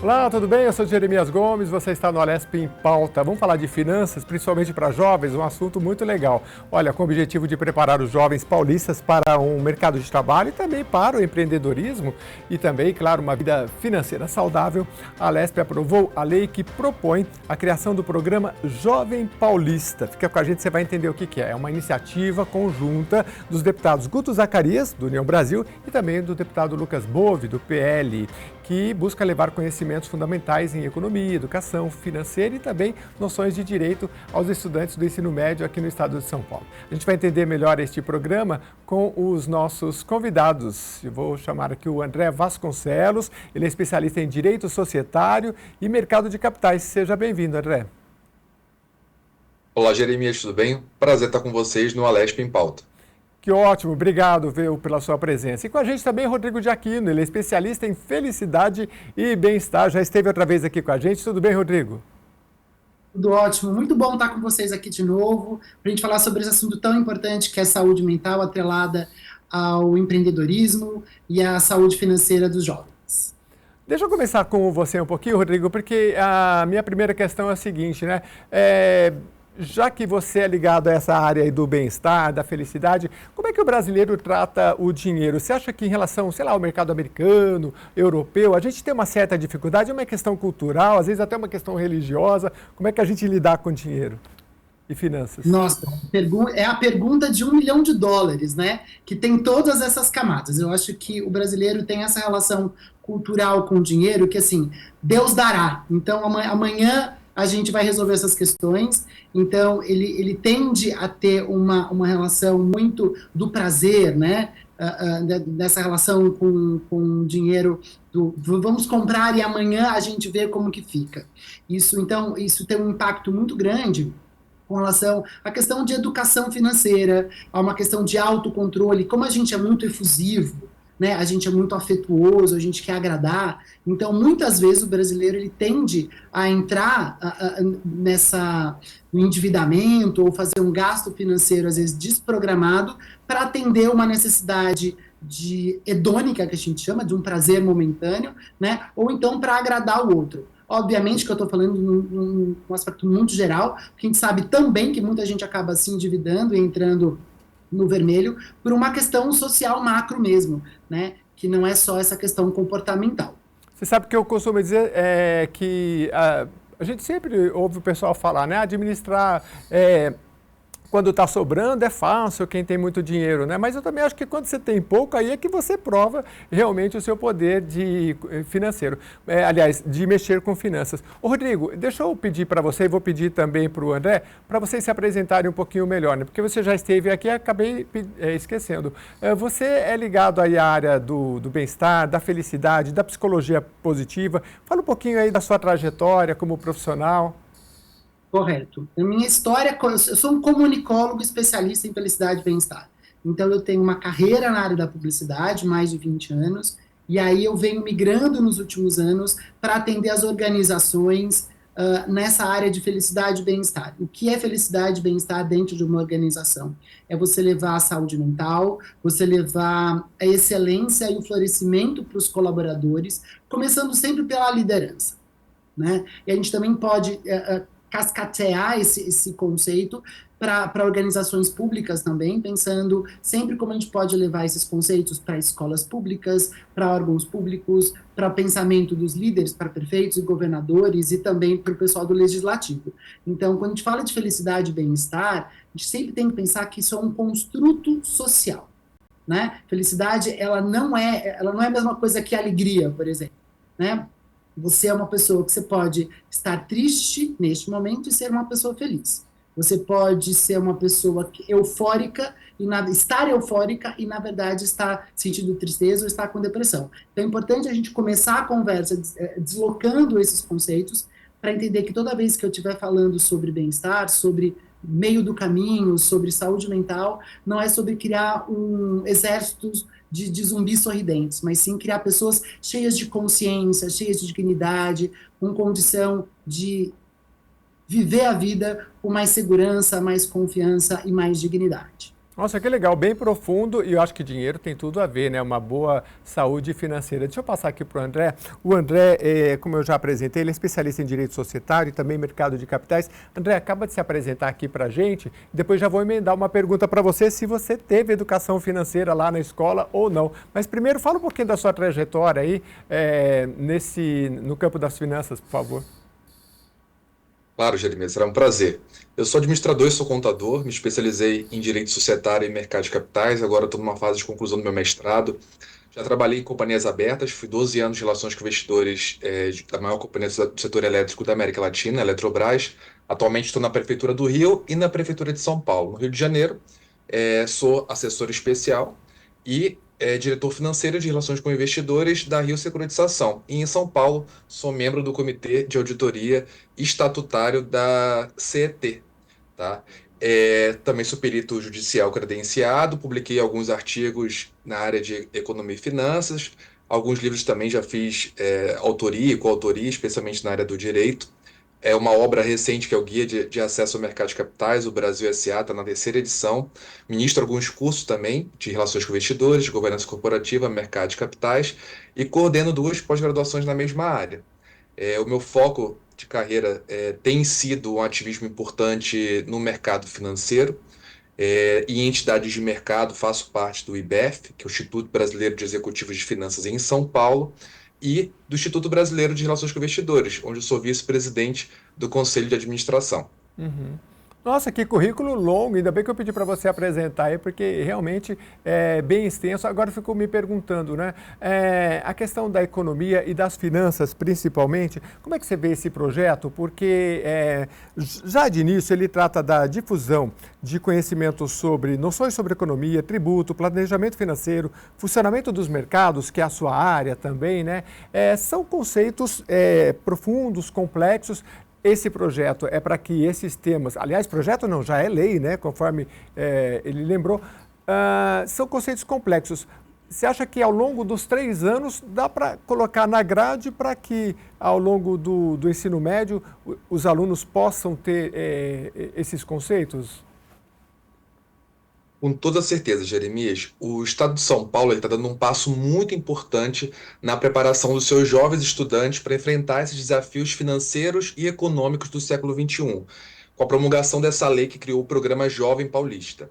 Olá, tudo bem? Eu sou Jeremias Gomes, você está no Alesp em Pauta. Vamos falar de finanças, principalmente para jovens, um assunto muito legal. Olha, com o objetivo de preparar os jovens paulistas para um mercado de trabalho e também para o empreendedorismo e também, claro, uma vida financeira saudável, a Alesp aprovou a lei que propõe a criação do programa Jovem Paulista. Fica com a gente, você vai entender o que é. É uma iniciativa conjunta dos deputados Guto Zacarias, do União Brasil, e também do deputado Lucas Bove, do PL, que busca levar conhecimentos fundamentais em economia, educação financeira e também noções de direito aos estudantes do ensino médio aqui no estado de São Paulo. A gente vai entender melhor este programa com os nossos convidados. Eu vou chamar aqui o André Vasconcelos, ele é especialista em direito societário e mercado de capitais. Seja bem-vindo, André. Olá, Jeremias, tudo bem? Prazer estar com vocês no Alesp em Pauta. Que ótimo, obrigado, Veu, pela sua presença. E com a gente também Rodrigo de Aquino, ele é especialista em felicidade e bem-estar, já esteve outra vez aqui com a gente. Tudo bem, Rodrigo? Tudo ótimo, muito bom estar com vocês aqui de novo, para a gente falar sobre esse assunto tão importante que é a saúde mental atrelada ao empreendedorismo e à saúde financeira dos jovens. Deixa eu começar com você um pouquinho, Rodrigo, porque a minha primeira questão é a seguinte, né? Já que você é ligado a essa área aí do bem-estar, da felicidade, como é que o brasileiro trata o dinheiro? Você acha que em relação, sei lá, ao mercado americano, europeu, a gente tem uma certa dificuldade, é uma questão cultural, às vezes até uma questão religiosa, como é que a gente lidar com dinheiro e finanças? Nossa, é a pergunta de $1 milhão, né? Que tem todas essas camadas. Eu acho que o brasileiro tem essa relação cultural com o dinheiro que, assim, Deus dará. Então, amanhã a gente vai resolver essas questões. Então, ele tende a ter uma relação muito do prazer, né? Dessa relação com o dinheiro, vamos comprar e amanhã a gente vê como que fica. Então, isso tem um impacto muito grande com relação à questão de educação financeira, a uma questão de autocontrole. Como a gente é muito efusivo, né, a gente é muito afetuoso, a gente quer agradar, então muitas vezes o brasileiro ele tende a entrar no endividamento ou fazer um gasto financeiro às vezes desprogramado para atender uma necessidade hedônica, que a gente chama, de um prazer momentâneo, né, ou então para agradar o outro. Obviamente que eu estou falando num aspecto muito geral, porque a gente sabe também que muita gente acaba se endividando e entrando no vermelho por uma questão social macro mesmo, né? Que não é só essa questão comportamental. Você sabe que eu costumo dizer que a gente sempre ouve o pessoal falar, né? Administrar quando está sobrando é fácil, quem tem muito dinheiro, né? Mas eu também acho que quando você tem pouco, aí é que você prova realmente o seu poder financeiro. Aliás, de mexer com finanças. Ô, Rodrigo, deixa eu pedir para você, e vou pedir também para o André, para vocês se apresentarem um pouquinho melhor, né? Porque você já esteve aqui e acabei esquecendo. Você é ligado aí à área do bem-estar, da felicidade, da psicologia positiva. Fala um pouquinho aí da sua trajetória como profissional. Correto. A minha história, eu sou um comunicólogo especialista em felicidade e bem-estar. Então, eu tenho uma carreira na área da publicidade, mais de 20 anos, e aí eu venho migrando nos últimos anos para atender as organizações nessa área de felicidade e bem-estar. O que é felicidade e bem-estar dentro de uma organização? É você levar a saúde mental, você levar a excelência e o florescimento para os colaboradores, começando sempre pela liderança, né? E a gente também pode cascatear esse conceito para organizações públicas também, pensando sempre como a gente pode levar esses conceitos para escolas públicas, para órgãos públicos, para pensamento dos líderes, para prefeitos e governadores e também para o pessoal do legislativo. Então, quando a gente fala de felicidade e bem-estar, a gente sempre tem que pensar que isso é um construto social, né? Felicidade, ela não é a mesma coisa que alegria, por exemplo, né? Você é uma pessoa que você pode estar triste neste momento e ser uma pessoa feliz. Você pode ser uma pessoa eufórica estar eufórica e, na verdade, estar sentindo tristeza ou estar com depressão. Então, é importante a gente começar a conversa deslocando esses conceitos para entender que toda vez que eu estiver falando sobre bem-estar, sobre meio do caminho, sobre saúde mental, não é sobre criar um exército de zumbis sorridentes, mas sim criar pessoas cheias de consciência, cheias de dignidade, com condição de viver a vida com mais segurança, mais confiança e mais dignidade. Nossa, que legal, bem profundo e eu acho que dinheiro tem tudo a ver, né? Uma boa saúde financeira. Deixa eu passar aqui para o André. O André, como eu já apresentei, ele é especialista em direito societário e também mercado de capitais. André, acaba de se apresentar aqui para a gente. Depois já vou emendar uma pergunta para você, se você teve educação financeira lá na escola ou não. Mas primeiro, fala um pouquinho da sua trajetória aí no campo das finanças, por favor. Claro, Jeremias, será um prazer. Eu sou administrador e sou contador, me especializei em direito societário e mercado de capitais, agora estou numa fase de conclusão do meu mestrado. Já trabalhei em companhias abertas, fui 12 anos de relações com investidores da maior companhia do setor elétrico da América Latina, a Eletrobras. Atualmente estou na Prefeitura do Rio e na Prefeitura de São Paulo. No Rio de Janeiro, sou assessor especial e diretor financeiro de relações com investidores da Rio Securitização. E em São Paulo, sou membro do Comitê de Auditoria Estatutário da CET, tá? Também sou perito judicial credenciado, publiquei alguns artigos na área de economia e finanças, alguns livros também já fiz autoria e coautoria, especialmente na área do direito. É uma obra recente que é o Guia de Acesso ao Mercado de Capitais, o Brasil S.A., está na 3ª edição. Ministro alguns cursos também de Relações com Investidores, de Governança Corporativa, Mercado de Capitais e coordeno 2 pós-graduações na mesma área. O meu foco de carreira tem sido um ativismo importante no mercado financeiro e em entidades de mercado. Faço parte do IBEF, que é o Instituto Brasileiro de Executivos de Finanças em São Paulo, e do Instituto Brasileiro de Relações com Investidores, onde eu sou vice-presidente do Conselho de Administração. Uhum. Nossa, que currículo longo, ainda bem que eu pedi para você apresentar aí, porque realmente é bem extenso. Agora eu fico me perguntando, né? A questão da economia e das finanças, principalmente, como é que você vê esse projeto? Porque já de início ele trata da difusão de conhecimento sobre noções sobre economia, tributo, planejamento financeiro, funcionamento dos mercados, que é a sua área também, né? São conceitos profundos, complexos. Esse projeto é para que esses temas, aliás, projeto não, já é lei, né? Conforme ele lembrou, são conceitos complexos. Você acha que ao longo dos 3 anos dá para colocar na grade para que ao longo do ensino médio os alunos possam ter esses conceitos? Com toda certeza, Jeremias, o Estado de São Paulo está dando um passo muito importante na preparação dos seus jovens estudantes para enfrentar esses desafios financeiros e econômicos do século XXI, com a promulgação dessa lei que criou o Programa Jovem Paulista.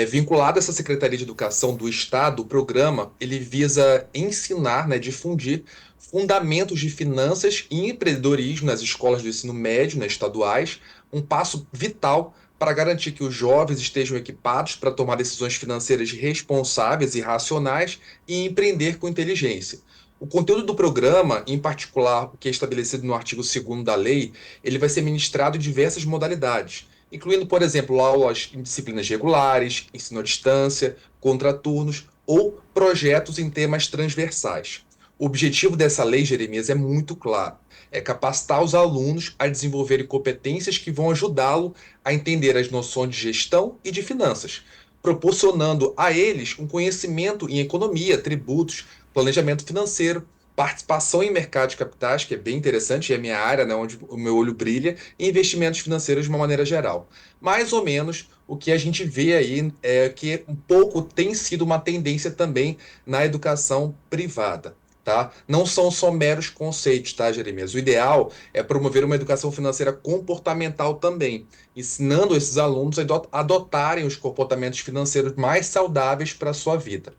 Vinculado a essa Secretaria de Educação do Estado, o programa ele visa ensinar, né, difundir fundamentos de finanças e empreendedorismo nas escolas do ensino médio, né, estaduais, um passo vital para garantir que os jovens estejam equipados para tomar decisões financeiras responsáveis e racionais e empreender com inteligência. O conteúdo do programa, em particular o que é estabelecido no artigo 2º da lei, ele vai ser ministrado em diversas modalidades, incluindo, por exemplo, aulas em disciplinas regulares, ensino à distância, contraturnos ou projetos em temas transversais. O objetivo dessa lei, Jeremias, é muito claro. É capacitar os alunos a desenvolverem competências que vão ajudá-lo a entender as noções de gestão e de finanças, proporcionando a eles um conhecimento em economia, tributos, planejamento financeiro, participação em mercado de capitais, que é bem interessante, é a minha área, né, onde o meu olho brilha, e investimentos financeiros de uma maneira geral. Mais ou menos o que a gente vê aí é que um pouco tem sido uma tendência também na educação privada. Tá? Não são só meros conceitos, tá, Jeremias? O ideal é promover uma educação financeira comportamental também, ensinando esses alunos a adotarem os comportamentos financeiros mais saudáveis para a sua vida.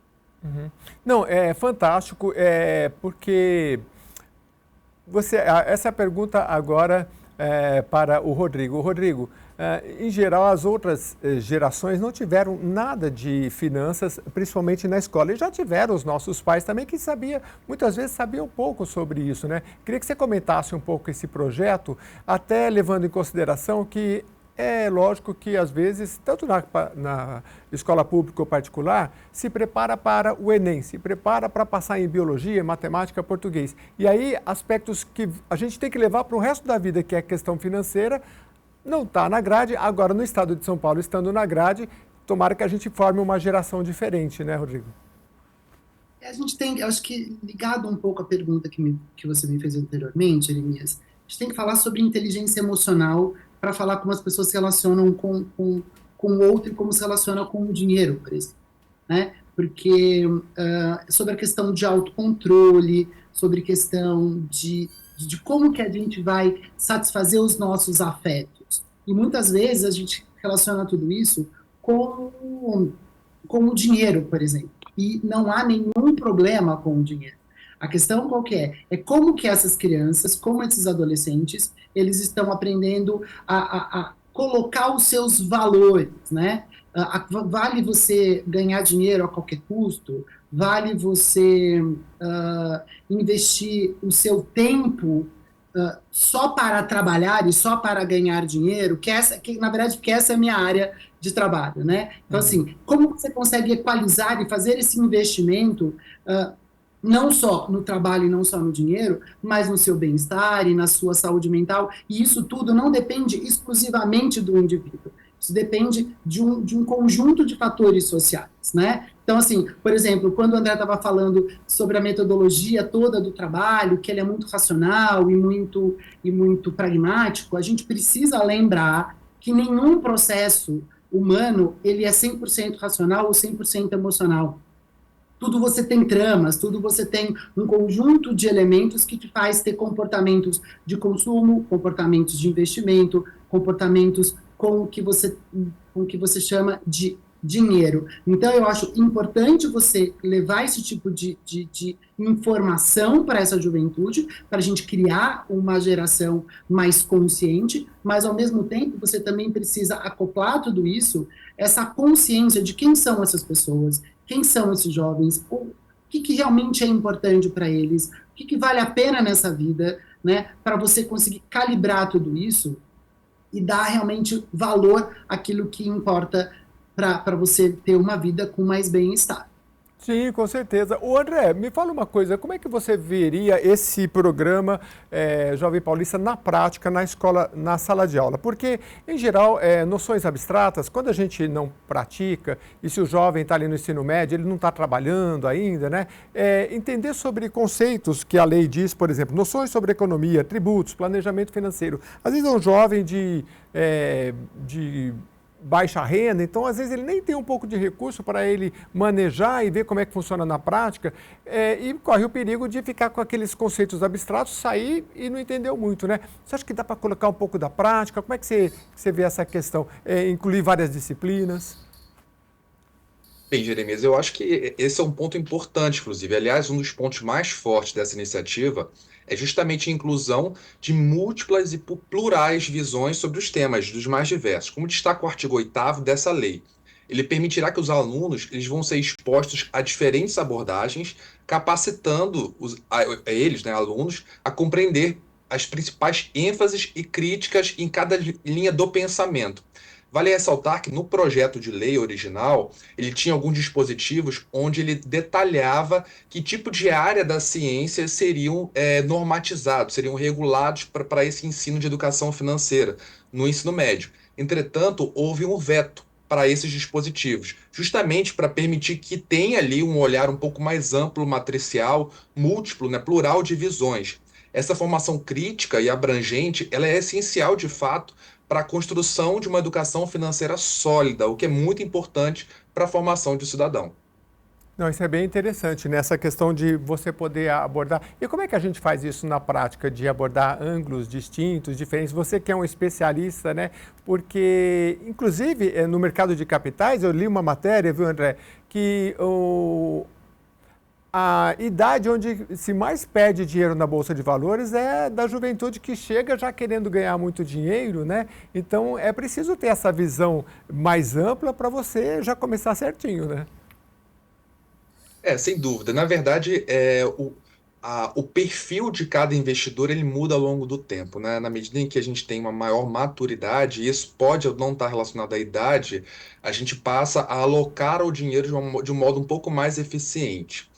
Uhum. Não, é fantástico, porque essa pergunta agora para o Rodrigo. Rodrigo, em geral, as outras gerações não tiveram nada de finanças, principalmente na escola. E já tiveram os nossos pais também, que muitas vezes sabiam um pouco sobre isso, né? Queria que você comentasse um pouco esse projeto, até levando em consideração que é lógico que, às vezes, tanto na escola pública ou particular, se prepara para o Enem, se prepara para passar em biologia, matemática, português. E aí, aspectos que a gente tem que levar para o resto da vida, que é a questão financeira, não está na grade. Agora, no estado de São Paulo, estando na grade, tomara que a gente forme uma geração diferente, né, Rodrigo? A gente tem, acho que, ligado um pouco à pergunta que você me fez anteriormente, Jeremias, a gente tem que falar sobre inteligência emocional para falar como as pessoas se relacionam com com o outro e como se relaciona com o dinheiro, por exemplo, né? Porque sobre a questão de autocontrole, sobre questão de como que a gente vai satisfazer os nossos afetos. E muitas vezes a gente relaciona tudo isso com o dinheiro, por exemplo. E não há nenhum problema com o dinheiro. A questão qual que é? É como que essas crianças, como esses adolescentes, eles estão aprendendo a colocar os seus valores, né? Vale você ganhar dinheiro a qualquer custo? Vale você investir o seu tempo só para trabalhar e só para ganhar dinheiro? Na verdade, que essa é a minha área de trabalho, né? Então, assim, como você consegue equalizar e fazer esse investimento não só no trabalho e não só no dinheiro, mas no seu bem-estar e na sua saúde mental, e isso tudo não depende exclusivamente do indivíduo, isso depende de um conjunto de fatores sociais, né? Então, assim, por exemplo, quando o André estava falando sobre a metodologia toda do trabalho, que ele é muito racional e muito pragmático, a gente precisa lembrar que nenhum processo humano ele é 100% racional ou 100% emocional. Tudo você tem tramas, tudo você tem um conjunto de elementos que te faz ter comportamentos de consumo, comportamentos de investimento, comportamentos com o que você chama de dinheiro. Então, eu acho importante você levar esse tipo de informação para essa juventude, para a gente criar uma geração mais consciente, mas, ao mesmo tempo, você também precisa acoplar tudo isso, essa consciência de quem são essas pessoas, quem são esses jovens, o que realmente é importante para eles, o que vale a pena nessa vida, né, para você conseguir calibrar tudo isso e dar realmente valor àquilo que importa para você ter uma vida com mais bem-estar. Sim, com certeza. O André, me fala uma coisa, como é que você veria esse programa Jovem Paulista na prática, na escola, na sala de aula? Porque, em geral, noções abstratas, quando a gente não pratica, e se o jovem está ali no ensino médio, ele não está trabalhando ainda, né? Entender sobre conceitos que a lei diz, por exemplo, noções sobre economia, tributos, planejamento financeiro. Às vezes é um jovem de baixa renda, então às vezes ele nem tem um pouco de recurso para ele manejar e ver como é que funciona na prática e corre o perigo de ficar com aqueles conceitos abstratos, sair e não entendeu muito, né? Você acha que dá para colocar um pouco da prática? Como é que você vê essa questão? Incluir várias disciplinas? Bem, Jeremias, eu acho que esse é um ponto importante, inclusive. Aliás, um dos pontos mais fortes dessa iniciativa é justamente a inclusão de múltiplas e plurais visões sobre os temas, dos mais diversos, como destaca o artigo 8º dessa lei. Ele permitirá que os alunos eles vão ser expostos a diferentes abordagens, capacitando eles, né, alunos, a compreender as principais ênfases e críticas em cada linha do pensamento. Vale ressaltar que no projeto de lei original, ele tinha alguns dispositivos onde ele detalhava que tipo de área da ciência seriam normatizados, seriam regulados para esse ensino de educação financeira no ensino médio. Entretanto, houve um veto para esses dispositivos, justamente para permitir que tenha ali um olhar um pouco mais amplo, matricial, múltiplo, né, plural de visões. Essa formação crítica e abrangente, ela é essencial de fato para a construção de uma educação financeira sólida, o que é muito importante para a formação de cidadão. Não, isso é bem interessante, né? Essa questão de você poder abordar. E como é que a gente faz isso na prática, de abordar ângulos distintos, diferentes? Você que é um especialista, né? Porque, inclusive, no mercado de capitais, eu li uma matéria, viu, André, que a idade onde se mais perde dinheiro na Bolsa de Valores é da juventude que chega já querendo ganhar muito dinheiro, né? Então, é preciso ter essa visão mais ampla para você já começar certinho, né? Sem dúvida. Na verdade, o perfil de cada investidor ele muda ao longo do tempo, né? Na medida em que a gente tem uma maior maturidade, e isso pode ou não estar relacionado à idade, a gente passa a alocar o dinheiro de um modo um pouco mais eficiente.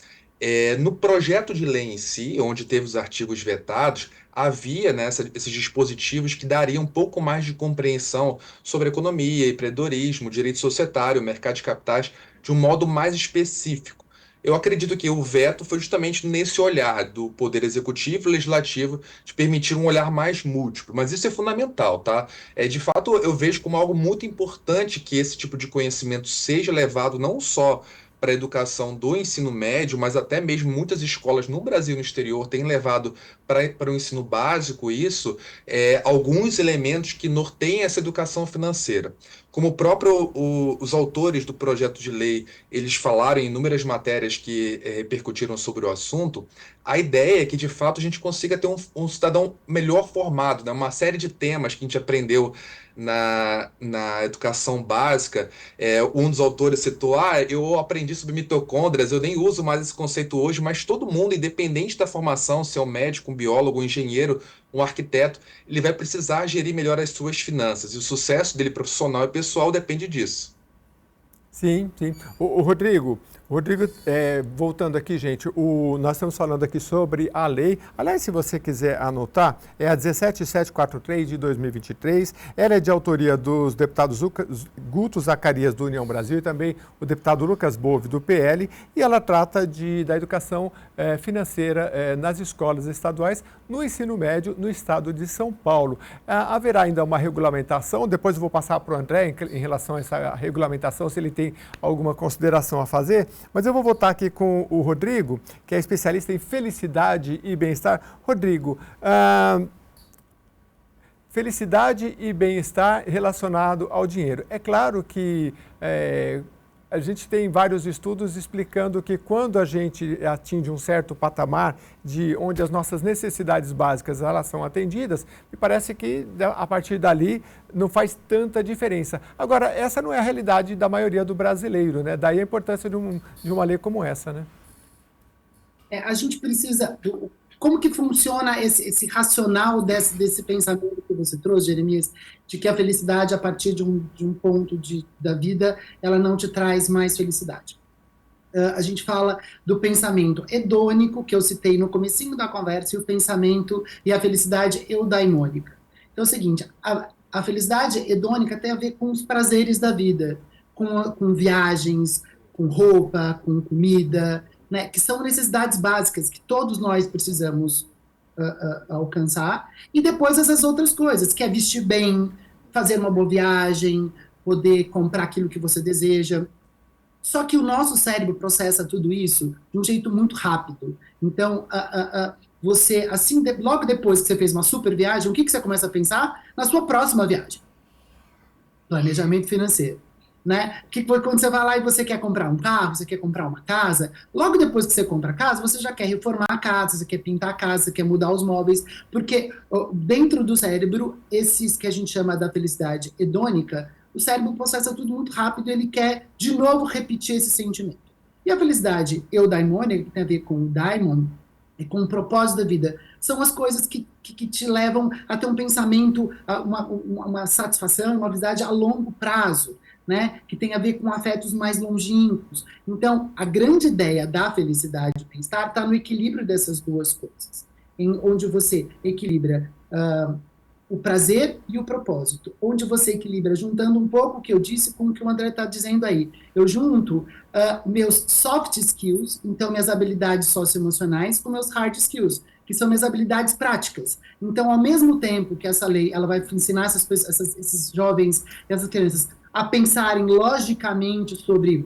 No projeto de lei em si, onde teve os artigos vetados, havia, né, esses dispositivos que dariam um pouco mais de compreensão sobre economia, empreendedorismo, direito societário, mercado de capitais, de um modo mais específico. Eu acredito que o veto foi justamente nesse olhar do Poder Executivo e Legislativo de permitir um olhar mais múltiplo, mas isso é fundamental, tá? De fato, eu vejo como algo muito importante que esse tipo de conhecimento seja levado não só para a educação do ensino médio, mas até mesmo muitas escolas no Brasil e no exterior têm levado para o ensino básico isso, alguns elementos que norteiem essa educação financeira. Como os autores do projeto de lei eles falaram em inúmeras matérias que repercutiram sobre o assunto, a ideia é que, de fato, a gente consiga ter um cidadão melhor formado, né? Uma série de temas que a gente aprendeu na educação básica. Um dos autores citou, eu aprendi sobre mitocôndrias, eu nem uso mais esse conceito hoje, mas todo mundo, independente da formação, se é um médico, um biólogo, um engenheiro, um arquiteto, ele vai precisar gerir melhor as suas finanças, e o sucesso dele profissional e pessoal depende disso. Sim, sim. Rodrigo, voltando aqui, gente, nós estamos falando aqui sobre a lei. Aliás, se você quiser anotar, é a 17743 de 2023. Ela é de autoria dos deputados Guto Zacarias, do União Brasil, e também o deputado Lucas Bove, do PL, e ela trata da educação financeira nas escolas estaduais, no ensino médio, no estado de São Paulo. Haverá ainda uma regulamentação, depois eu vou passar para o André em relação a essa regulamentação, se ele tem alguma consideração a fazer, mas eu vou voltar aqui com o Rodrigo, que é especialista em felicidade e bem-estar. Rodrigo, felicidade e bem-estar relacionado ao dinheiro. É claro que a gente tem vários estudos explicando que quando a gente atinge um certo patamar de onde as nossas necessidades básicas elas são atendidas, me parece que a partir dali não faz tanta diferença. Agora, essa não é a realidade da maioria do brasileiro, né? Daí a importância de uma lei como essa, né? A gente precisa... Como que funciona esse racional desse pensamento que você trouxe, Jeremias, de que a felicidade, a partir de um ponto da vida, ela não te traz mais felicidade? A gente fala do pensamento hedônico, que eu citei no comecinho da conversa, e o pensamento e a felicidade eudaimônica. Então é o seguinte, a felicidade hedônica tem a ver com os prazeres da vida, com viagens, com roupa, com comida, né, que são necessidades básicas que todos nós precisamos alcançar, e depois essas outras coisas, que é vestir bem, fazer uma boa viagem, poder comprar aquilo que você deseja. Só que o nosso cérebro processa tudo isso de um jeito muito rápido. Então, você, assim, logo depois que você fez uma super viagem, o que você começa a pensar? Na sua próxima viagem. Planejamento financeiro. Né? Que quando você vai lá e você quer comprar um carro, você quer comprar uma casa, logo depois que você compra a casa, você já quer reformar a casa, você quer pintar a casa, você quer mudar os móveis, porque dentro do cérebro, esses que a gente chama da felicidade hedônica, o cérebro processa tudo muito rápido e ele quer de novo repetir esse sentimento. E a felicidade eudaimônica, que tem a ver com o daimon, e com o propósito da vida, são as coisas que te levam a ter um pensamento, uma satisfação, uma felicidade a longo prazo, né, que tem a ver com afetos mais longínquos. Então, a grande ideia da felicidade e do bem-estar está no equilíbrio dessas duas coisas, onde você equilibra o prazer e o propósito, onde você equilibra, juntando um pouco o que eu disse com o que o André está dizendo aí. Eu junto meus soft skills, então minhas habilidades socioemocionais, com meus hard skills, que são minhas habilidades práticas. Então, ao mesmo tempo que essa lei ela vai ensinar esses jovens, essas crianças, a pensarem logicamente sobre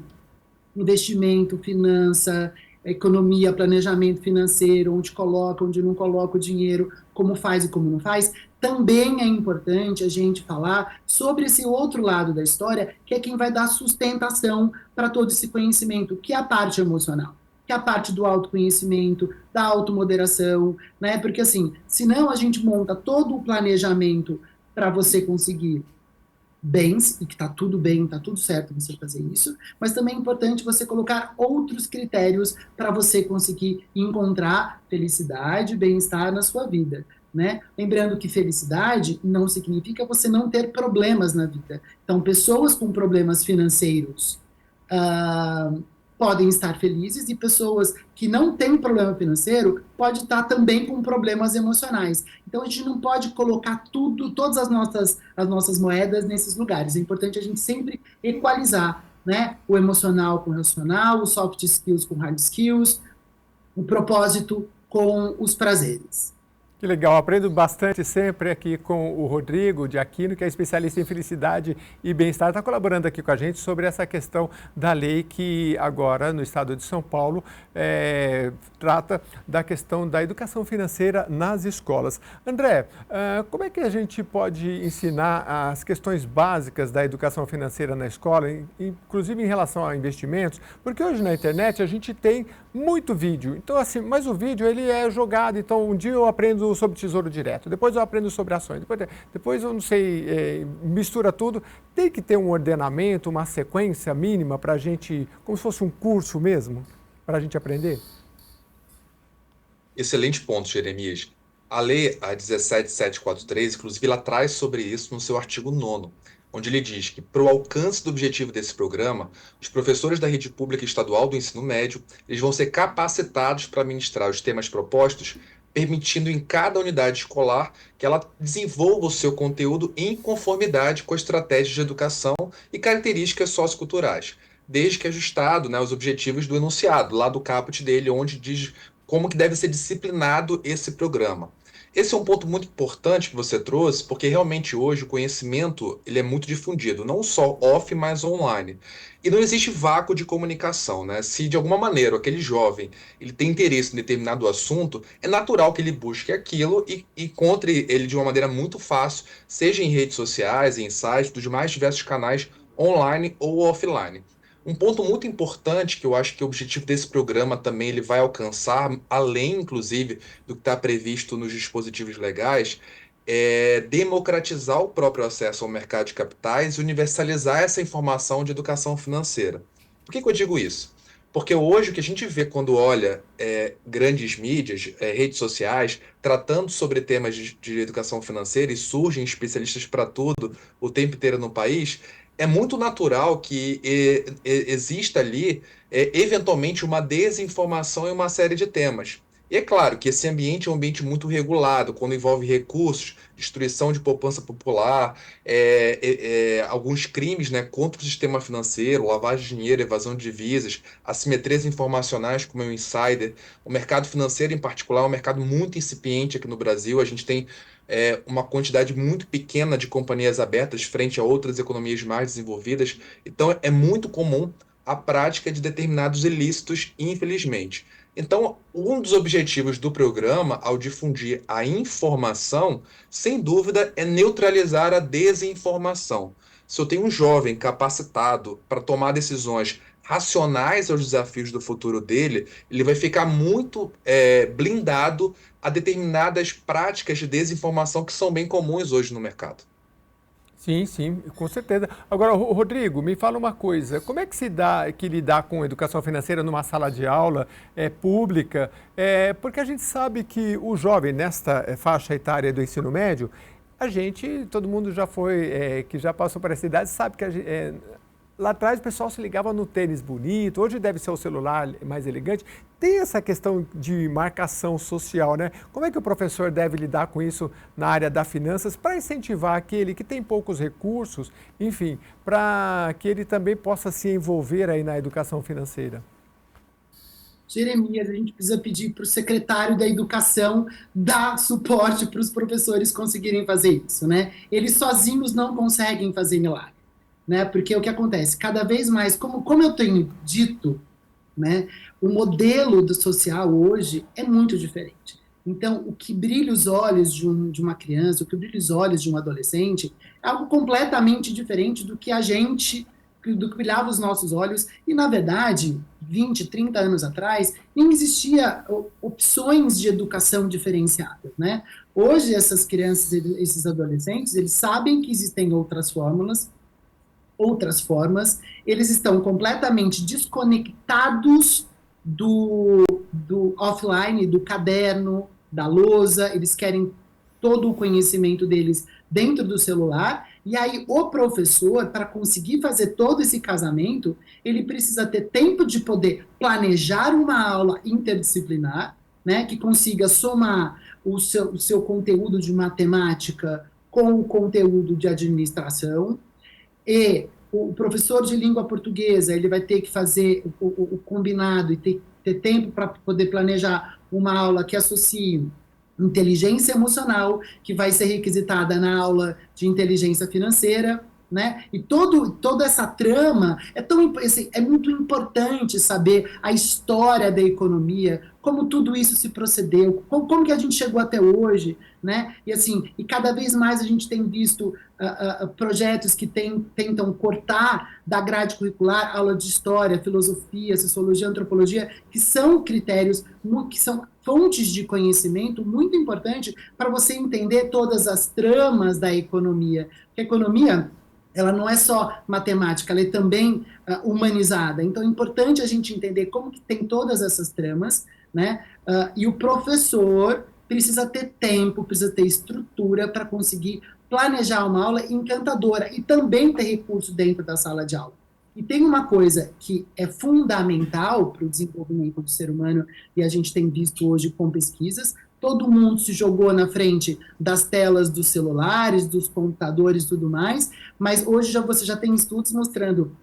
investimento, finança, economia, planejamento financeiro, onde coloca, onde não coloca o dinheiro, como faz e como não faz, também é importante a gente falar sobre esse outro lado da história, que é quem vai dar sustentação para todo esse conhecimento, que é a parte emocional, que é a parte do autoconhecimento, da automoderação, né? Porque assim, senão a gente monta todo o planejamento para você conseguir bens, e que está tudo bem, está tudo certo você fazer isso, mas também é importante você colocar outros critérios para você conseguir encontrar felicidade e bem-estar na sua vida, né? Lembrando que felicidade não significa você não ter problemas na vida. Então, pessoas com problemas financeiros podem estar felizes, e pessoas que não têm problema financeiro podem estar também com problemas emocionais. Então, a gente não pode colocar todas as nossas moedas nesses lugares. É importante a gente sempre equalizar né? O emocional com o racional, o soft skills com hard skills, o propósito com os prazeres. Que legal, aprendo bastante sempre aqui com o Rodrigo de Aquino, que é especialista em felicidade e bem-estar, está colaborando aqui com a gente sobre essa questão da lei que agora no estado de São Paulo trata da questão da educação financeira nas escolas. André, como é que a gente pode ensinar as questões básicas da educação financeira na escola, inclusive em relação a investimentos? Porque hoje na internet a gente tem muito vídeo, então assim, mas o vídeo ele é jogado, então um dia eu aprendo sobre Tesouro Direto, depois eu aprendo sobre ações, depois eu não sei, mistura tudo. Tem que ter um ordenamento, uma sequência mínima para a gente, como se fosse um curso mesmo, para a gente aprender? Excelente ponto, Jeremias. A lei, a 17743, inclusive, ela traz sobre isso no seu artigo 9º, onde ele diz que, para o alcance do objetivo desse programa, os professores da rede pública estadual do ensino médio, eles vão ser capacitados para ministrar os temas propostos, permitindo em cada unidade escolar que ela desenvolva o seu conteúdo em conformidade com as estratégias de educação e características socioculturais, desde que ajustado, né, aos objetivos do enunciado, lá do caput dele, onde diz como que deve ser disciplinado esse programa. Esse é um ponto muito importante que você trouxe, porque realmente hoje o conhecimento ele é muito difundido, não só off, mas online. E não existe vácuo de comunicação, né? Se de alguma maneira aquele jovem ele tem interesse em determinado assunto, é natural que ele busque aquilo e encontre ele de uma maneira muito fácil, seja em redes sociais, em sites, dos mais diversos canais online ou offline. Um ponto muito importante que eu acho que o objetivo desse programa também ele vai alcançar, além inclusive do que está previsto nos dispositivos legais, é democratizar o próprio acesso ao mercado de capitais e universalizar essa informação de educação financeira. Por que eu digo isso? Porque hoje o que a gente vê quando olha grandes mídias, redes sociais, tratando sobre temas de educação financeira e surgem especialistas para tudo o tempo inteiro no país, é muito natural que exista ali, eventualmente, uma desinformação em uma série de temas. E é claro que esse ambiente é um ambiente muito regulado, quando envolve recursos, destruição de poupança popular, alguns crimes, né, contra o sistema financeiro, lavagem de dinheiro, evasão de divisas, assimetrias informacionais, como é o insider. O mercado financeiro, em particular, é um mercado muito incipiente aqui no Brasil. A gente tem uma quantidade muito pequena de companhias abertas frente a outras economias mais desenvolvidas. Então, é muito comum a prática de determinados ilícitos, infelizmente. Então, um dos objetivos do programa, ao difundir a informação, sem dúvida, é neutralizar a desinformação. Se eu tenho um jovem capacitado para tomar decisões racionais aos desafios do futuro dele, ele vai ficar muito blindado a determinadas práticas de desinformação que são bem comuns hoje no mercado. Sim, sim, com certeza. Agora, Rodrigo, me fala uma coisa, como é que se dá, que lidar com educação financeira numa sala de aula pública? Porque a gente sabe que o jovem, nesta faixa etária do ensino médio, todo mundo já foi, que já passou por essa idade, sabe que lá atrás o pessoal se ligava no tênis bonito, hoje deve ser o celular mais elegante. Tem essa questão de marcação social, né? Como é que o professor deve lidar com isso na área das finanças para incentivar aquele que tem poucos recursos, enfim, para que ele também possa se envolver aí na educação financeira? Jeremias, a gente precisa pedir para o secretário da Educação dar suporte para os professores conseguirem fazer isso, né? Eles sozinhos não conseguem fazer milagre. Né? Porque o que acontece? Cada vez mais, como eu tenho dito, né, o modelo do social hoje é muito diferente. Então, o que brilha os olhos de uma criança, o que brilha os olhos de um adolescente, é algo completamente diferente do que do que brilhava os nossos olhos. E, na verdade, 20, 30 anos atrás, nem existia opções de educação diferenciadas, né? Hoje, essas crianças, esses adolescentes, eles sabem que existem outras formas, eles estão completamente desconectados do offline, do caderno, da lousa, eles querem todo o conhecimento deles dentro do celular, e aí o professor, para conseguir fazer todo esse casamento, ele precisa ter tempo de poder planejar uma aula interdisciplinar, né, que consiga somar o seu conteúdo de matemática com o conteúdo de administração, e o professor de língua portuguesa, ele vai ter que fazer o combinado e ter tempo para poder planejar uma aula que associe inteligência emocional, que vai ser requisitada na aula de inteligência financeira, né? E toda essa trama é muito importante saber a história da economia, como tudo isso se procedeu, como que a gente chegou até hoje, né? E assim, e cada vez mais a gente tem visto projetos que tentam cortar da grade curricular aula de história, filosofia, sociologia, antropologia, que são critérios, que são fontes de conhecimento muito importantes para você entender todas as tramas da economia. Porque a economia, ela não é só matemática, ela é também humanizada. Então é importante a gente entender como que tem todas essas tramas, né? E o professor precisa ter tempo, precisa ter estrutura para conseguir planejar uma aula encantadora e também ter recurso dentro da sala de aula. E tem uma coisa que é fundamental para o desenvolvimento do ser humano, e a gente tem visto hoje com pesquisas, todo mundo se jogou na frente das telas dos celulares, dos computadores e tudo mais, mas hoje você já tem estudos mostrando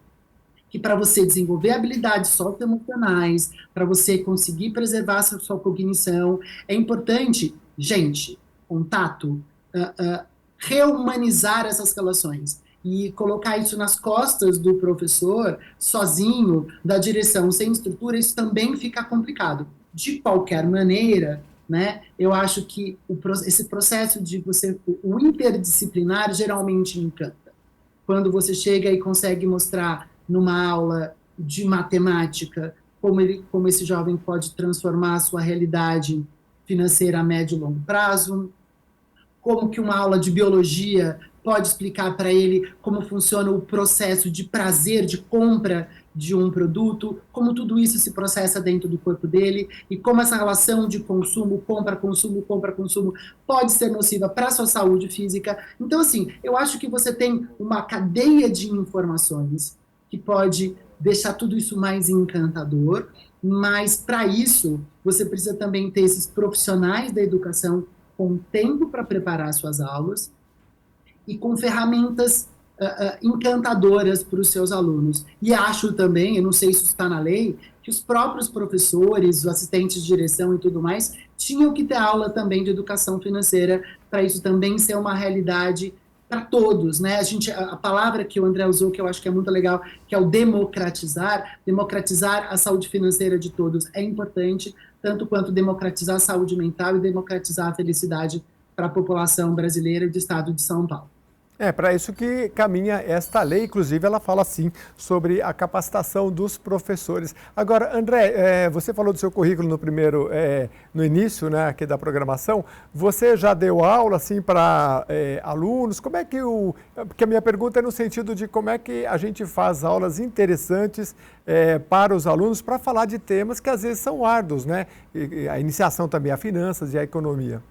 que para você desenvolver habilidades socioemocionais, para você conseguir preservar a sua cognição, é importante, gente, contato, rehumanizar essas relações e colocar isso nas costas do professor, sozinho, da direção, sem estrutura, isso também fica complicado. De qualquer maneira, né, eu acho que esse processo de o interdisciplinar geralmente encanta. Quando você chega e consegue mostrar numa aula de matemática como esse jovem pode transformar a sua realidade financeira a médio e longo prazo, como que uma aula de biologia pode explicar para ele como funciona o processo de prazer, de compra de um produto, como tudo isso se processa dentro do corpo dele e como essa relação de consumo, compra-consumo, compra-consumo pode ser nociva para a sua saúde física. Então, assim, eu acho que você tem uma cadeia de informações que pode deixar tudo isso mais encantador, mas para isso você precisa também ter esses profissionais da educação com tempo para preparar suas aulas e com ferramentas encantadoras para os seus alunos. E acho também, eu não sei se isso está na lei, que os próprios professores, os assistentes de direção e tudo mais, tinham que ter aula também de educação financeira, para isso também ser uma realidade para todos, né? A palavra que o André usou, que eu acho que é muito legal, que é o democratizar a saúde financeira de todos é importante, tanto quanto democratizar a saúde mental e democratizar a felicidade para a população brasileira do estado de São Paulo. É para isso que caminha esta lei, inclusive ela fala assim sobre a capacitação dos professores. Agora, André, você falou do seu currículo no início, né, aqui da programação. Você já deu aula assim para alunos? Como é que porque a minha pergunta é no sentido de como é que a gente faz aulas interessantes para os alunos para falar de temas que às vezes são árduos, né? E a iniciação também a finanças e a economia.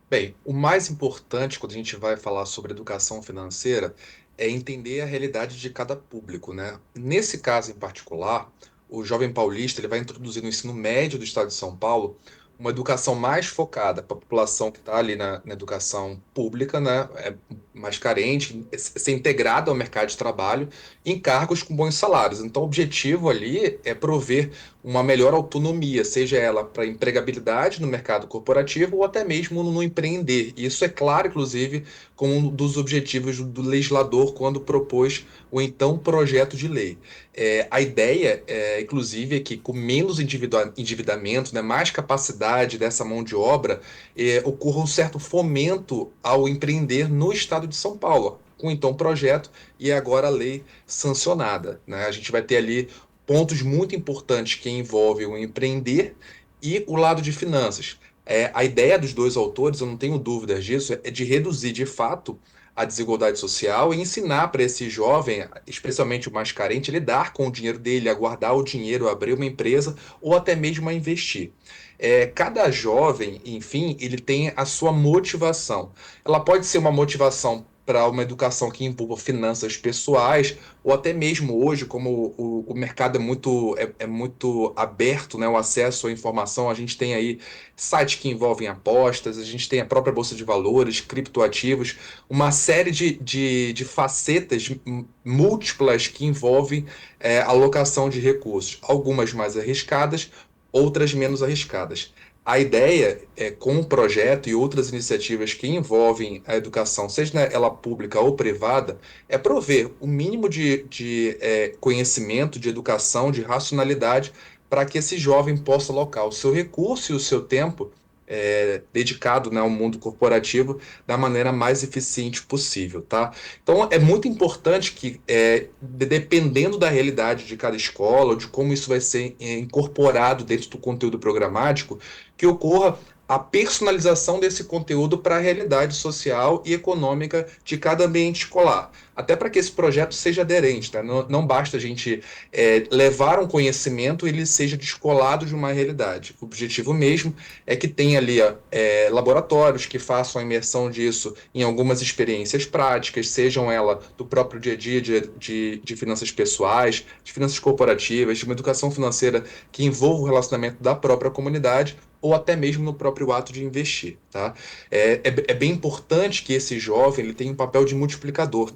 Bem, o mais importante quando a gente vai falar sobre educação financeira é entender a realidade de cada público, né? Nesse caso em particular, o jovem paulista ele vai introduzir no ensino médio do estado de São Paulo uma educação mais focada para a população que está ali na educação pública, né? Mais carente, ser integrada ao mercado de trabalho em cargos com bons salários. Então, o objetivo ali é prover uma melhor autonomia, seja ela para empregabilidade no mercado corporativo ou até mesmo no empreender. E isso é claro, inclusive, como um dos objetivos do legislador quando propôs o então projeto de lei. A ideia, inclusive, é que com menos endividamento, né, mais capacidade dessa mão de obra, ocorra um certo fomento ao empreender no estado de São Paulo, com então projeto e agora a lei sancionada, né? A gente vai ter ali pontos muito importantes que envolvem o empreender e o lado de finanças. A ideia dos dois autores, eu não tenho dúvidas disso, é de reduzir de fato a desigualdade social e ensinar para esse jovem, especialmente o mais carente, lidar com o dinheiro dele, a guardar o dinheiro, a abrir uma empresa ou até mesmo a investir. Cada jovem, enfim, ele tem a sua motivação. Ela pode ser uma motivação para uma educação que envolva finanças pessoais, ou até mesmo hoje, como o mercado é muito aberto, né, o acesso à informação, a gente tem aí sites que envolvem apostas, a gente tem a própria Bolsa de Valores, criptoativos, uma série de facetas múltiplas que envolvem alocação de recursos, algumas mais arriscadas, outras menos arriscadas. A ideia é, com o projeto e outras iniciativas que envolvem a educação, seja ela pública ou privada, é prover o mínimo de conhecimento, de educação, de racionalidade, para que esse jovem possa alocar o seu recurso e o seu tempo dedicado, né, ao mundo corporativo da maneira mais eficiente possível, tá? Então, é muito importante que, dependendo da realidade de cada escola, ou de como isso vai ser incorporado dentro do conteúdo programático, que ocorra a personalização desse conteúdo para a realidade social e econômica de cada ambiente escolar. Até para que esse projeto seja aderente, tá? Não basta a gente levar um conhecimento e ele seja descolado de uma realidade. O objetivo mesmo é que tenha ali laboratórios que façam a imersão disso em algumas experiências práticas, sejam elas do próprio dia a dia de finanças pessoais, de finanças corporativas, de uma educação financeira que envolva o relacionamento da própria comunidade, ou até mesmo no próprio ato de investir, tá? É bem importante que esse jovem ele tenha um papel de multiplicador.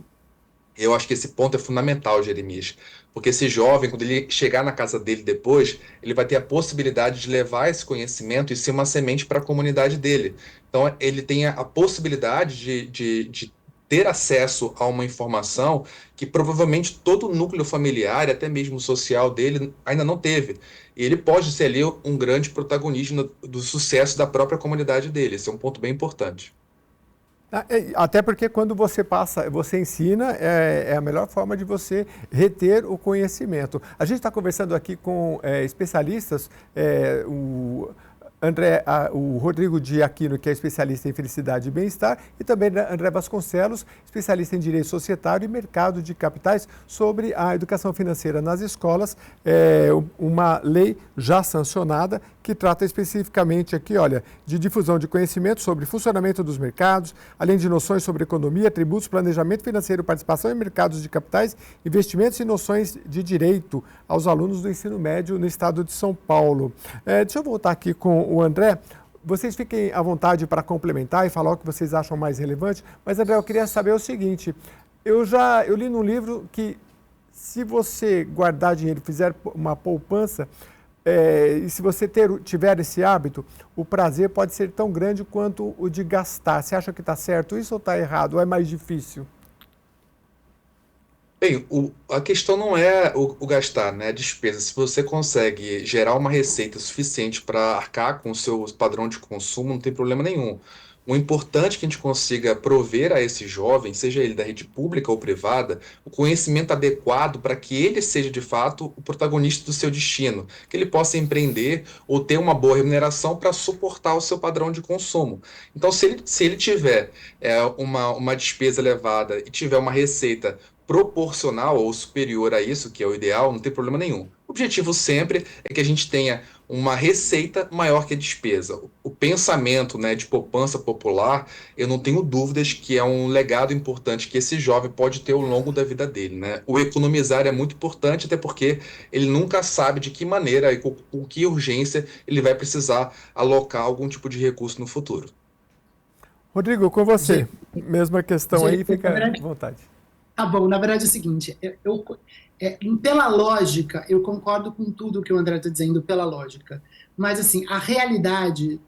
Eu acho que esse ponto é fundamental, Jeremias, porque esse jovem, quando ele chegar na casa dele depois, ele vai ter a possibilidade de levar esse conhecimento e ser uma semente para a comunidade dele. Então, ele tem a possibilidade de ter acesso a uma informação que provavelmente todo o núcleo familiar e até mesmo social dele ainda não teve. E ele pode ser ali um grande protagonista do sucesso da própria comunidade dele. Esse é um ponto bem importante. Até porque quando você ensina, é a melhor forma de você reter o conhecimento. A gente está conversando aqui com especialistas, o Rodrigo de Aquino, que é especialista em felicidade e bem-estar, e também André Vasconcelos, especialista em direito societário e mercado de capitais, sobre a educação financeira nas escolas, uma lei já sancionada que trata especificamente aqui, olha, de difusão de conhecimento sobre funcionamento dos mercados, além de noções sobre economia, tributos, planejamento financeiro, participação em mercados de capitais, investimentos e noções de direito aos alunos do ensino médio no estado de São Paulo. Deixa eu voltar aqui com o André. Vocês fiquem à vontade para complementar e falar o que vocês acham mais relevante, mas, André, eu queria saber o seguinte, eu li num livro que se você guardar dinheiro, fizer uma poupança, e se você tiver esse hábito, o prazer pode ser tão grande quanto o de gastar. Você acha que está certo isso ou está errado? Ou é mais difícil? Bem, a questão não é o gastar, né? A despesa. Se você consegue gerar uma receita suficiente para arcar com o seu padrão de consumo, não tem problema nenhum. O importante é que a gente consiga prover a esse jovem, seja ele da rede pública ou privada, o conhecimento adequado para que ele seja, de fato, o protagonista do seu destino, que ele possa empreender ou ter uma boa remuneração para suportar o seu padrão de consumo. Então, se ele tiver uma despesa elevada e tiver uma receita proporcional ou superior a isso, que é o ideal, não tem problema nenhum. O objetivo sempre é que a gente tenha uma receita maior que a despesa. O pensamento, né, de poupança popular, eu não tenho dúvidas que é um legado importante que esse jovem pode ter ao longo da vida dele, né? O economizar é muito importante, até porque ele nunca sabe de que maneira e com que urgência ele vai precisar alocar algum tipo de recurso no futuro. Rodrigo, com você. Mesma questão aí, fica à vontade. Tá bom, na verdade é o seguinte, pela lógica, eu concordo com tudo que o André está dizendo, pela lógica, mas assim, a realidade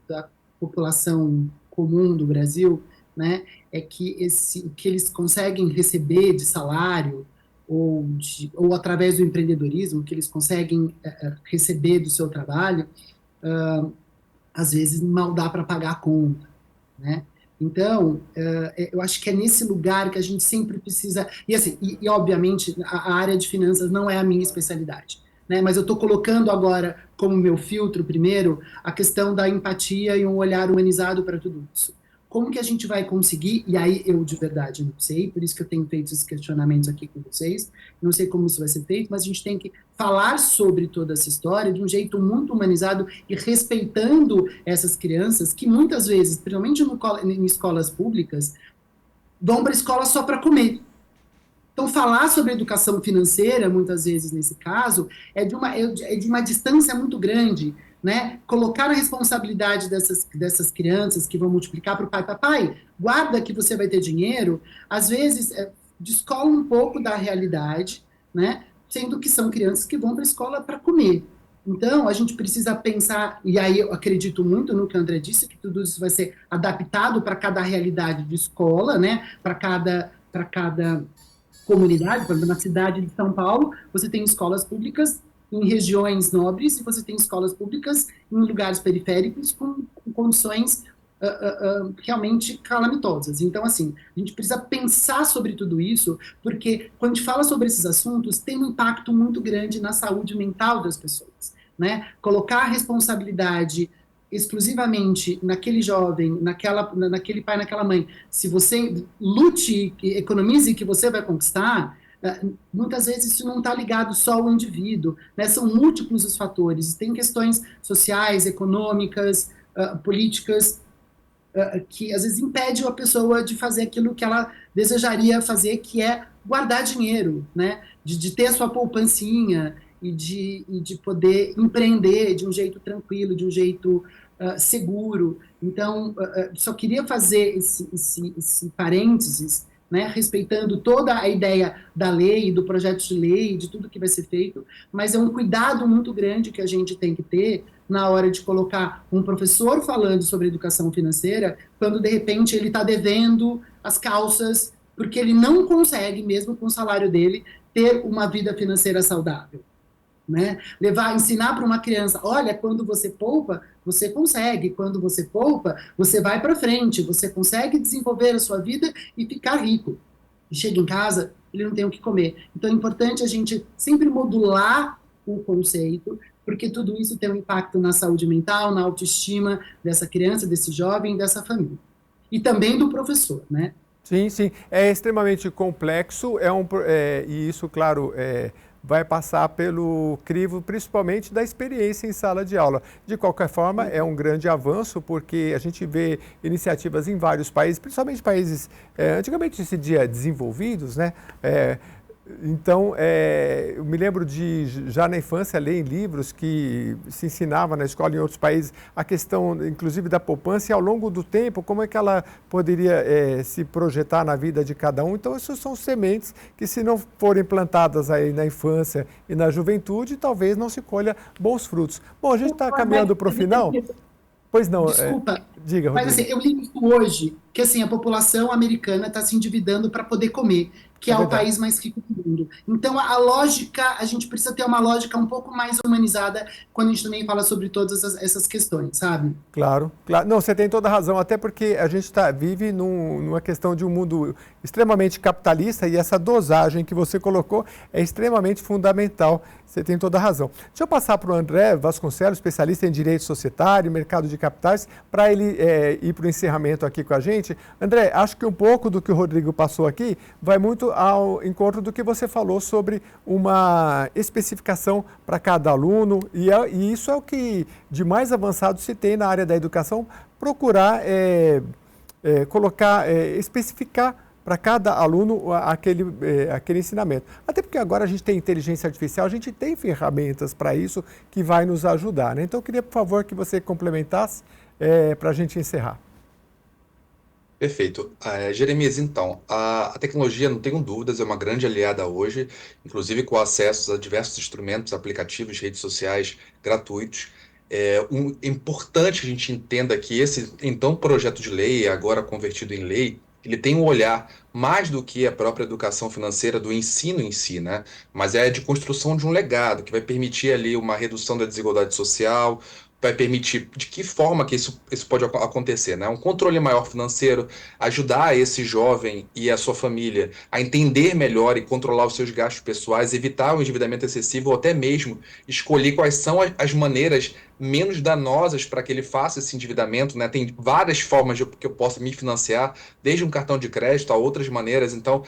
da população comum do Brasil, né, é que o que eles conseguem receber de salário, ou através do empreendedorismo, que eles conseguem receber do seu trabalho, às vezes mal dá para pagar a conta, né? Então, eu acho que é nesse lugar que a gente sempre precisa... E, assim, obviamente, a área de finanças não é a minha especialidade, né? Mas eu estou colocando agora, como meu filtro primeiro, a questão da empatia e um olhar humanizado para tudo isso. Como que a gente vai conseguir... E aí, eu de verdade não sei, por isso que eu tenho feito esses questionamentos aqui com vocês. Não sei como isso vai ser feito, mas a gente tem que falar sobre toda essa história de um jeito muito humanizado e respeitando essas crianças que muitas vezes, principalmente em escolas públicas, vão para a escola só para comer. Então, falar sobre educação financeira, muitas vezes, nesse caso, é de uma distância muito grande, né? Colocar a responsabilidade dessas crianças que vão multiplicar para o pai, papai, guarda que você vai ter dinheiro, às vezes descola um pouco da realidade, né? Sendo que são crianças que vão para a escola para comer. Então, a gente precisa pensar, e aí eu acredito muito no que o André disse, que tudo isso vai ser adaptado para cada realidade de escola, né? Para cada comunidade. Por exemplo, na cidade de São Paulo, você tem escolas públicas em regiões nobres e você tem escolas públicas em lugares periféricos com condições realmente calamitosas. Então, assim, a gente precisa pensar sobre tudo isso, porque quando a gente fala sobre esses assuntos, tem um impacto muito grande na saúde mental das pessoas, né? Colocar a responsabilidade exclusivamente naquele jovem, naquele pai, naquela mãe, se você lute, economize, que você vai conquistar, muitas vezes isso não está ligado só ao indivíduo, né? São múltiplos os fatores, tem questões sociais, econômicas, políticas, que às vezes impede a pessoa de fazer aquilo que ela desejaria fazer, que é guardar dinheiro, né? De ter a sua poupancinha e de poder empreender de um jeito tranquilo, de um jeito seguro. Então, só queria fazer esse parênteses, né, respeitando toda a ideia da lei, do projeto de lei, de tudo que vai ser feito, mas é um cuidado muito grande que a gente tem que ter na hora de colocar um professor falando sobre educação financeira, quando de repente ele está devendo as calças, porque ele não consegue, mesmo com o salário dele, ter uma vida financeira saudável. Né? Ensinar para uma criança, olha, quando você poupa, você consegue, quando você poupa, você vai para frente, você consegue desenvolver a sua vida e ficar rico. E chega em casa, ele não tem o que comer. Então é importante a gente sempre modular o conceito, porque tudo isso tem um impacto na saúde mental, na autoestima dessa criança, desse jovem, dessa família. E também do professor, né? Sim, sim. É extremamente complexo, e isso, claro, vai passar pelo crivo, principalmente da experiência em sala de aula. De qualquer forma, é um grande avanço, porque a gente vê iniciativas em vários países, principalmente países, antigamente se dizia desenvolvidos, né? Então, eu me lembro de, já na infância, ler em livros que se ensinava na escola em outros países a questão, inclusive, da poupança e ao longo do tempo, como é que ela poderia se projetar na vida de cada um. Então, essas são sementes que, se não forem plantadas aí na infância e na juventude, talvez não se colha bons frutos. Bom, a gente está caminhando para o final. Pois não. Desculpa, diga, Rodrigo. mas assim, eu li isso hoje, que assim, a população americana está se endividando para poder comer, que é o país mais rico do mundo. Então, a lógica, a gente precisa ter uma lógica um pouco mais humanizada quando a gente também fala sobre todas essas questões, sabe? Claro, claro. Não, você tem toda a razão, até porque a gente vive numa questão de um mundo extremamente capitalista e essa dosagem que você colocou é extremamente fundamental. Você tem toda a razão. Deixa eu passar para o André Vasconcelos, especialista em direito societário e mercado de capitais, para ele ir para o encerramento aqui com a gente. André, acho que um pouco do que o Rodrigo passou aqui vai muito ao encontro do que você falou sobre uma especificação para cada aluno, e isso é o que de mais avançado se tem na área da educação, procurar colocar, especificar para cada aluno aquele ensinamento. Até porque agora a gente tem inteligência artificial, a gente tem ferramentas para isso que vai nos ajudar, né? Então eu queria, por favor, que você complementasse para a gente encerrar. Perfeito. Jeremias, então, a tecnologia, não tenho dúvidas, é uma grande aliada hoje, inclusive com acesso a diversos instrumentos, aplicativos, redes sociais gratuitos. É importante que a gente entenda que esse, então, projeto de lei, agora convertido em lei, ele tem um olhar mais do que a própria educação financeira, do ensino em si, né? Mas é de construção de um legado que vai permitir ali uma redução da desigualdade social, vai permitir de que forma que isso pode acontecer, né? Um controle maior financeiro, ajudar esse jovem e a sua família a entender melhor e controlar os seus gastos pessoais, evitar o endividamento excessivo ou até mesmo escolher quais são as maneiras menos danosas para que ele faça esse endividamento, né? Tem várias formas que eu possa me financiar, desde um cartão de crédito a outras maneiras. Então,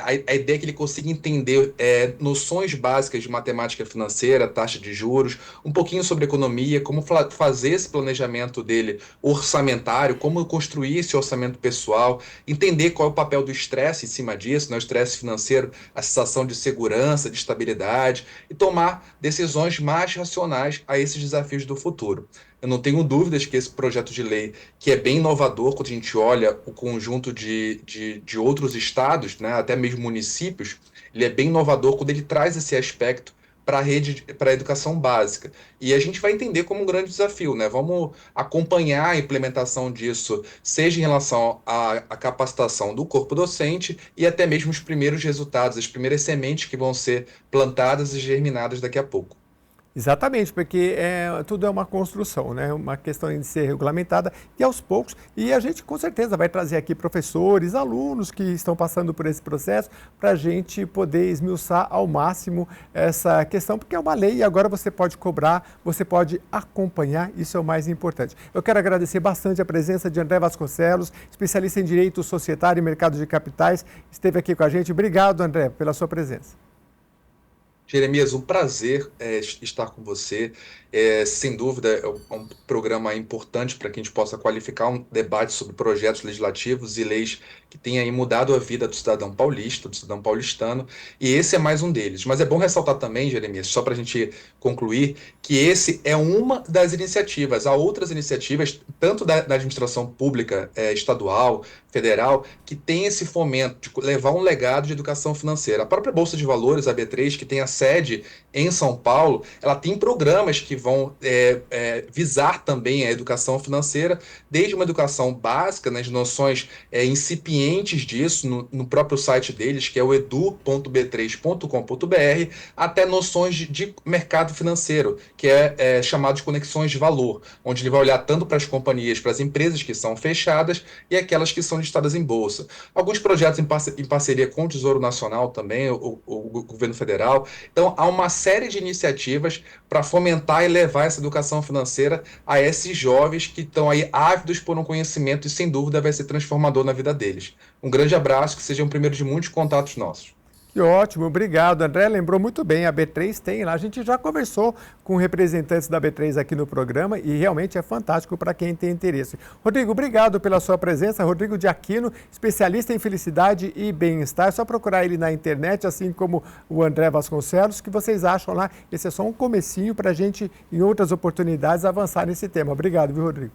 a ideia é que ele consiga entender noções básicas de matemática financeira, taxa de juros, um pouquinho sobre economia, como fazer esse planejamento dele orçamentário, como construir esse orçamento pessoal, entender qual é o papel do estresse em cima disso, né? O estresse financeiro, a sensação de segurança, de estabilidade, e tomar decisões mais racionais a esses desafios do futuro. Eu não tenho dúvidas que esse projeto de lei, que é bem inovador quando a gente olha o conjunto de outros estados, né, até mesmo municípios, ele é bem inovador quando ele traz esse aspecto para a rede, para a educação básica. E a gente vai entender como um grande desafio, né? Vamos acompanhar a implementação disso, seja em relação à capacitação do corpo docente e até mesmo os primeiros resultados, as primeiras sementes que vão ser plantadas e germinadas daqui a pouco. Exatamente, porque tudo é uma construção, né? Uma questão de ser regulamentada e aos poucos. E a gente com certeza vai trazer aqui professores, alunos que estão passando por esse processo para a gente poder esmiuçar ao máximo essa questão, porque é uma lei e agora você pode cobrar, você pode acompanhar, isso é o mais importante. Eu quero agradecer bastante a presença de André Vasconcelos, especialista em Direito Societário e Mercado de Capitais, esteve aqui com a gente. Obrigado, André, pela sua presença. Jeremias, um prazer estar com você. Sem dúvida, é um programa importante para que a gente possa qualificar um debate sobre projetos legislativos e leis que têm aí mudado a vida do cidadão paulista, do cidadão paulistano, e esse é mais um deles. Mas é bom ressaltar também, Jeremias, só para a gente concluir, que esse é uma das iniciativas. Há outras iniciativas, tanto da administração pública, estadual, federal, que tem esse fomento de levar um legado de educação financeira. A própria Bolsa de Valores, a B3, que tem a sede em São Paulo, ela tem programas que vão visar também a educação financeira, desde uma educação básica, nas noções incipientes disso, no próprio site deles, que é o edu.b3.com.br, até noções de mercado financeiro, que é chamado de conexões de valor, onde ele vai olhar tanto para as companhias, para as empresas que são fechadas e aquelas que são listadas em bolsa. Alguns projetos em parceria com o Tesouro Nacional também, o governo federal. Então, há uma série de iniciativas para fomentar e levar essa educação financeira a esses jovens que estão aí ávidos por um conhecimento e, sem dúvida, vai ser transformador na vida deles. Um grande abraço, que seja o primeiro de muitos contatos nossos. Que ótimo, obrigado. André lembrou muito bem, a B3 tem lá. A gente já conversou com representantes da B3 aqui no programa e realmente é fantástico para quem tem interesse. Rodrigo, obrigado pela sua presença. Rodrigo de Aquino, especialista em felicidade e bem-estar. É só procurar ele na internet, assim como o André Vasconcelos. O que vocês acham lá? Esse é só um comecinho para a gente, em outras oportunidades, avançar nesse tema. Obrigado, viu, Rodrigo?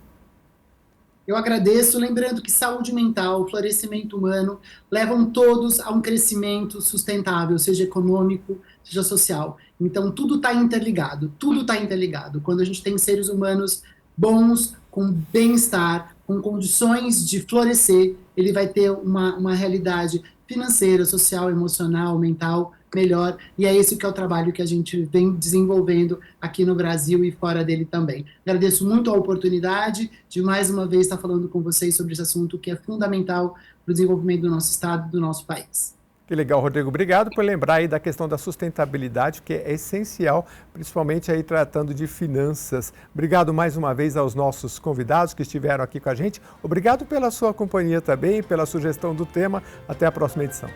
Eu agradeço, lembrando que saúde mental, florescimento humano, levam todos a um crescimento sustentável, seja econômico, seja social. Então, tudo está interligado, tudo está interligado. Quando a gente tem seres humanos bons, com bem-estar, com condições de florescer, ele vai ter uma realidade financeira, social, emocional, mental melhor, e é esse que é o trabalho que a gente vem desenvolvendo aqui no Brasil e fora dele também. Agradeço muito a oportunidade de mais uma vez estar falando com vocês sobre esse assunto que é fundamental para o desenvolvimento do nosso estado, do nosso país. Que legal, Rodrigo. Obrigado por lembrar aí da questão da sustentabilidade, que é essencial, principalmente aí tratando de finanças. Obrigado mais uma vez aos nossos convidados que estiveram aqui com a gente. Obrigado pela sua companhia também, pela sugestão do tema. Até a próxima edição.